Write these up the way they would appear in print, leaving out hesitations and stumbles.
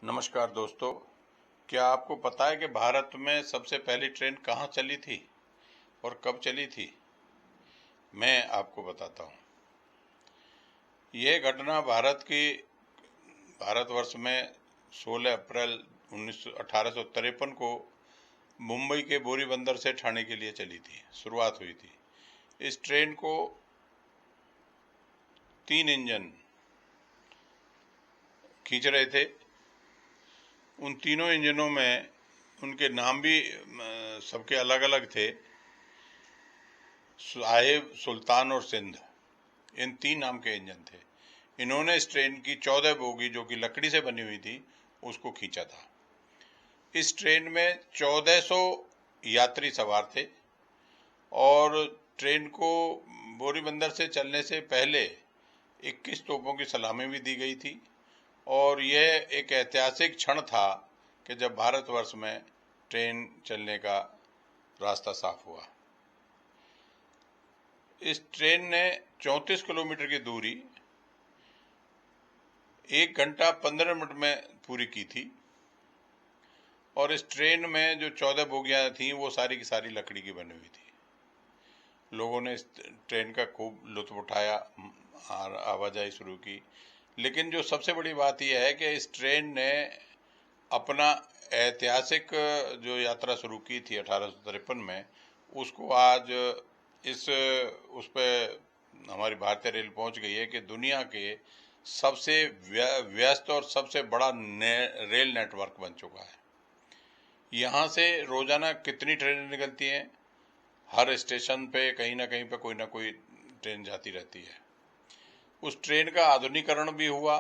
नमस्कार दोस्तों। क्या आपको पता है कि भारत में सबसे पहली ट्रेन कहाँ चली थी और कब चली थी? मैं आपको बताता हूँ। यह घटना भारतवर्ष में 16 अप्रैल 1853 को मुंबई के बोरीबंदर से ठाणे के लिए चली थी, शुरुआत हुई थी। इस ट्रेन को 3 इंजन खींच रहे थे। उन तीनों इंजनों में उनके नाम भी सबके अलग अलग थे। साहिब, सुल्तान और सिंध, इन 3 नाम के इंजन थे। इन्होंने इस ट्रेन की 14 बोगी, जो कि लकड़ी से बनी हुई थी, उसको खींचा था। इस ट्रेन में 1400 यात्री सवार थे और ट्रेन को बोरीबंदर से चलने से पहले 21 तोपों की सलामी भी दी गई थी। और यह एक ऐतिहासिक क्षण था कि जब भारतवर्ष में ट्रेन चलने का रास्ता साफ हुआ। इस ट्रेन ने 34 किलोमीटर की दूरी 1 घंटा 15 मिनट में पूरी की थी। और इस ट्रेन में जो 14 बोगियां थीं वो सारी की सारी लकड़ी की बनी हुई थी। लोगों ने इस ट्रेन का खूब लुत्फ उठाया, आवाजाही शुरू की। लेकिन जो सबसे बड़ी बात यह है कि इस ट्रेन ने अपना ऐतिहासिक जो यात्रा शुरू की थी 1853 में, उसको आज उस पर हमारी भारतीय रेल पहुंच गई है कि दुनिया के सबसे व्यस्त और सबसे बड़ा रेल नेटवर्क बन चुका है। यहाँ से रोजाना कितनी ट्रेनें निकलती हैं? हर स्टेशन पे कहीं ना कहीं पे कोई ना कोई ट्रेन जाती रहती है। उस ट्रेन का आधुनिकीकरण भी हुआ।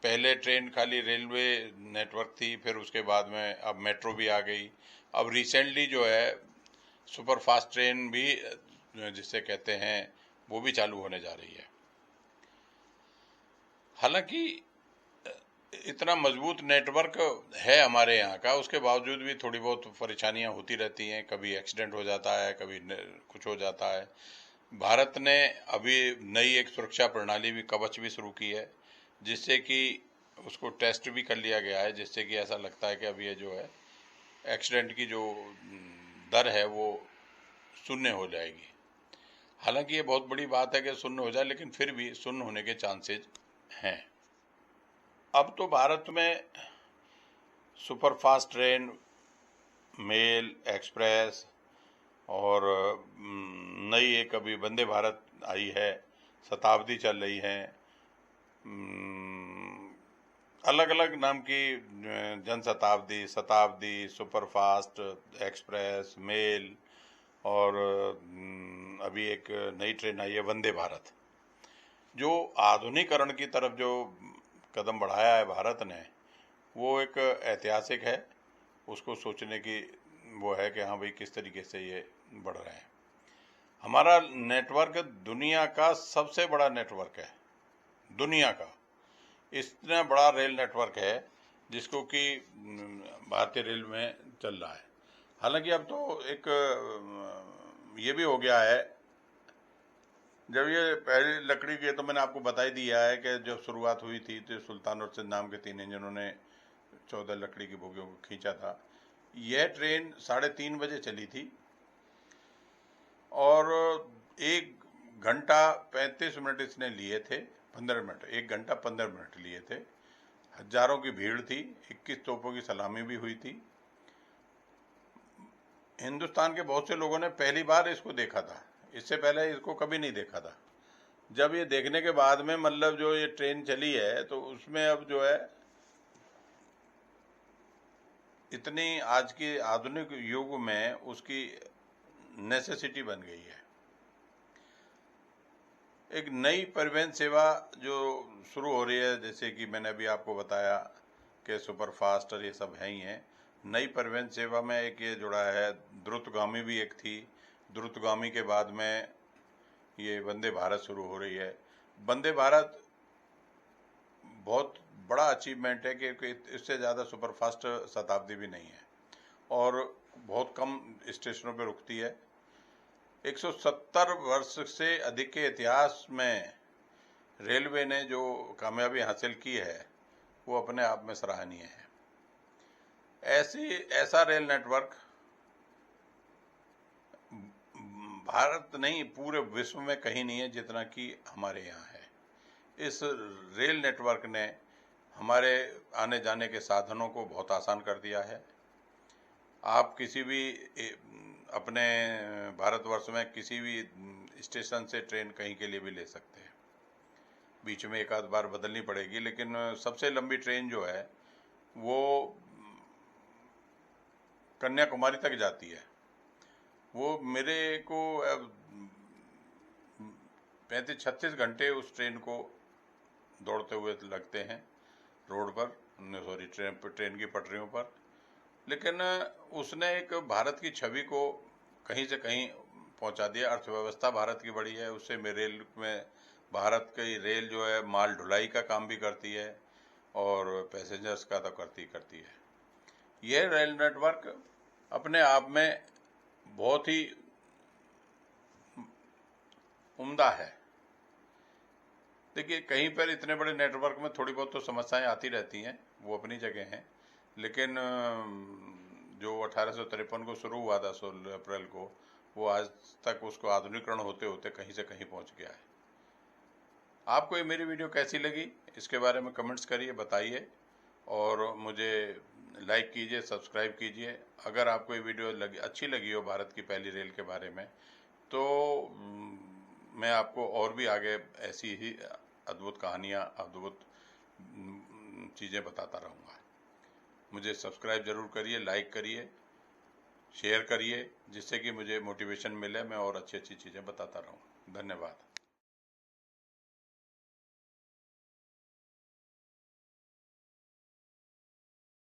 पहले ट्रेन खाली रेलवे नेटवर्क थी, फिर उसके बाद में अब मेट्रो भी आ गई। अब रिसेंटली जो है सुपर फास्ट ट्रेन भी, जिसे कहते हैं, वो भी चालू होने जा रही है। हालांकि इतना मजबूत नेटवर्क है हमारे यहाँ का, उसके बावजूद भी थोड़ी बहुत परेशानियां होती रहती हैं। कभी एक्सीडेंट हो जाता है, कभी कुछ हो जाता है। भारत ने अभी नई एक सुरक्षा प्रणाली भी, कवच भी शुरू की है, जिससे कि उसको टेस्ट भी कर लिया गया है, जिससे कि ऐसा लगता है कि अब ये जो है एक्सीडेंट की जो दर है वो शून्य हो जाएगी। हालांकि ये बहुत बड़ी बात है कि शून्य हो जाए, लेकिन फिर भी शून्य होने के चांसेस हैं। अब तो भारत में सुपरफास्ट ट्रेन, मेल, एक्सप्रेस और नई एक अभी वंदे भारत आई है, शताब्दी चल रही है। अलग अलग नाम की जनशताब्दी, शताब्दी, सुपरफास्ट, एक्सप्रेस, मेल और अभी एक नई ट्रेन आई है वंदे भारत। जो आधुनिकीकरण की तरफ जो कदम बढ़ाया है भारत ने, वो एक ऐतिहासिक है। उसको सोचने की वो है कि हाँ भाई, किस तरीके से ये बढ़ रहे हैं। हमारा नेटवर्क दुनिया का सबसे बड़ा नेटवर्क है, दुनिया का। इतना बड़ा रेल नेटवर्क है जिसको कि भारतीय रेल में चल रहा है। हालांकि अब तो एक ये भी हो गया है, जब ये पहली लकड़ी की, तो मैंने आपको बता ही दिया है कि जब शुरुआत हुई थी तो सुल्तान और सिंध नाम के 3 इंजनों ने 14 लकड़ी की बोगियों को खींचा था। यह ट्रेन 3:30 बजे चली थी और 1 घंटा 35 मिनट इसने लिए थे, 15 मिनट, 1 घंटा 15 मिनट लिए थे। हजारों की भीड़ थी, 21 तोपों की सलामी भी हुई थी। हिंदुस्तान के बहुत से लोगों ने पहली बार इसको देखा था, इससे पहले इसको कभी नहीं देखा था। जब ये देखने के बाद में, मतलब जो ये ट्रेन चली है, तो उसमें अब जो है इतनी आज के आधुनिक युग में उसकी नेसेसिटी बन गई है। एक नई परिवहन सेवा जो शुरू हो रही है, जैसे कि मैंने अभी आपको बताया कि सुपरफास्ट और ये सब है ही हैं। नई परिवहन सेवा में एक ये जुड़ा है, द्रुतगामी भी एक थी। द्रुतगामी के बाद में ये वंदे भारत शुरू हो रही है। वंदे भारत बहुत बड़ा अचीवमेंट है कि इससे ज़्यादा सुपरफास्ट शताब्दी भी नहीं है और बहुत कम स्टेशनों पर रुकती है। 170 वर्ष से अधिक के इतिहास में रेलवे ने जो कामयाबी हासिल की है वो अपने आप में सराहनीय है। ऐसा रेल नेटवर्क भारत नहीं, पूरे विश्व में कहीं नहीं है जितना कि हमारे यहाँ है। इस रेल नेटवर्क ने हमारे आने जाने के साधनों को बहुत आसान कर दिया है। आप किसी भी अपने भारतवर्ष में किसी भी स्टेशन से ट्रेन कहीं के लिए भी ले सकते हैं। बीच में एक आध बार बदलनी पड़ेगी, लेकिन सबसे लंबी ट्रेन जो है वो कन्याकुमारी तक जाती है। वो मेरे को 35-36 घंटे उस ट्रेन को दौड़ते हुए लगते हैं रोड पर, सॉरी ट्रेन की पटरियों पर। लेकिन उसने एक भारत की छवि को कहीं से कहीं पहुंचा दिया। अर्थव्यवस्था भारत की बढ़ी है उससे। रेल में भारत की रेल जो है माल ढुलाई का काम भी करती है और पैसेंजर्स का तो करती है। यह रेल नेटवर्क अपने आप में बहुत ही उम्दा है। देखिए, कहीं पर इतने बड़े नेटवर्क में थोड़ी बहुत तो समस्याएं आती रहती हैं, वो अपनी जगह हैं, लेकिन जो 1853 को शुरू हुआ था 16 अप्रैल को, वो आज तक उसको आधुनिकरण होते होते कहीं से कहीं पहुंच गया है। आपको ये मेरी वीडियो कैसी लगी इसके बारे में कमेंट्स करिए, बताइए, और मुझे लाइक कीजिए, सब्सक्राइब कीजिए। अगर आपको ये वीडियो अच्छी लगी हो भारत की पहली रेल के बारे में, तो मैं आपको और भी आगे ऐसी ही अद्भुत कहानियाँ, अद्भुत चीज़ें बताता रहूँगा। मुझे सब्सक्राइब ज़रूर करिए, लाइक करिए, शेयर करिए, जिससे कि मुझे मोटिवेशन मिले, मैं और अच्छी अच्छी चीज़ें बताता रहूँ। धन्यवाद।